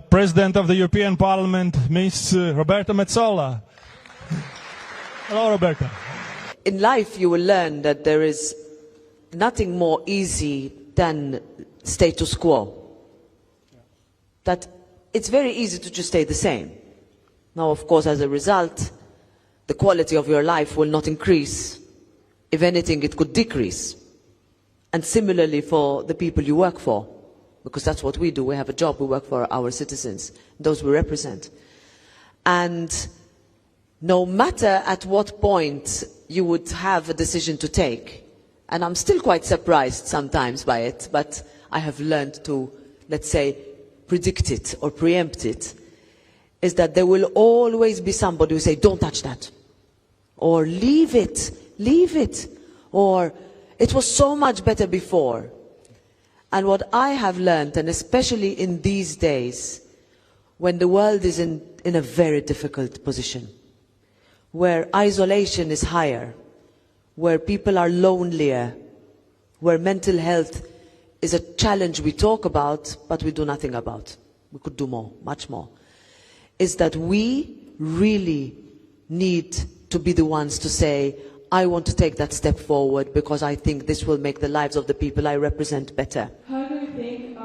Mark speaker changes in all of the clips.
Speaker 1: President of the European Parliament, Ms. Roberta Metsola. Hello, Roberta.
Speaker 2: In life, you will learn that there is nothing more easy than status quo. That it's very easy to just stay the same. Now, of course, as a result, the quality of your life will not increase. If anything, it could decrease. And similarly for the people you work for, because that's what we do. We have a job, we work for our citizens, those we represent. And no matter at what point you would have a decision to take, and I'm still quite surprised sometimes by it, but I have learned to, let's say, predict it or preempt it, is that there will always be somebody who say, don't touch that, or leave it, or it was so much better before. And what I have learned, and especially in these days, when the world is in a very difficult position, where isolation is higher, where people are lonelier, where mental health is a challenge we talk about, but we do nothing about. We could do more, much more. Is that we really need to be the ones to say, I want to take that step forward because I think this will make the lives of the people I represent better.
Speaker 3: How do you think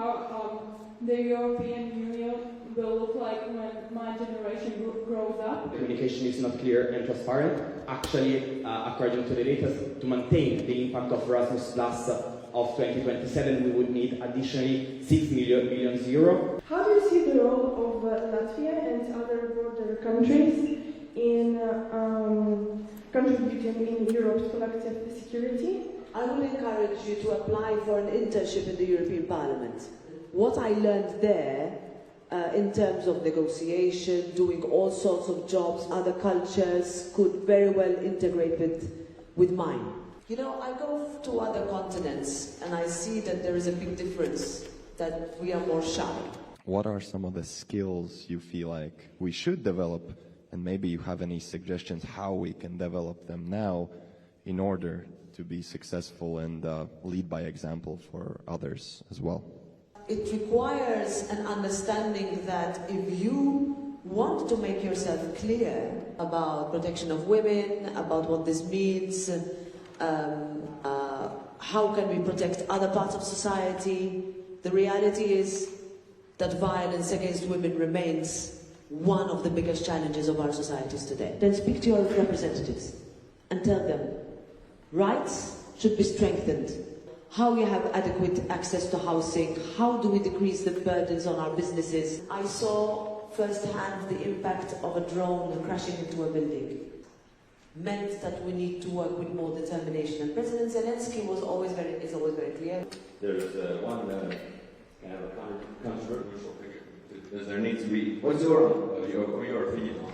Speaker 3: the European Union will look like when my generation grows up?
Speaker 4: Communication is not clear and transparent. Actually, according to the data, to maintain the impact of Erasmus Plus of 2027, we would need additionally 6 million euro.
Speaker 3: How do you see the role of Latvia and other border countries in contributing in Europe's collective security?
Speaker 2: I would encourage you to apply for an internship in the European Parliament. What I learned there in terms of negotiation, doing all sorts of jobs, other cultures could very well integrate with mine. You know, I go to other continents and I see that there is a big difference, that we are more shy.
Speaker 5: What are some of the skills you feel like we should develop, and maybe you have any suggestions how we can develop them now in order to be successful and lead by example for others as well?
Speaker 2: It requires an understanding that if you want to make yourself clear about protection of women, about what this means, how can we protect other parts of society, the reality is that violence against women remains one of the biggest challenges of our societies today. Then speak to your representatives and tell them rights should be strengthened. How you have adequate access to housing, how do we decrease the burdens on our businesses. I saw firsthand the impact of a drone crashing into a building. Meant that we need to work with more determination. And President Zelensky is always very clear.
Speaker 6: There's one kind of a controversial figure. There needs to be. What's your opinion on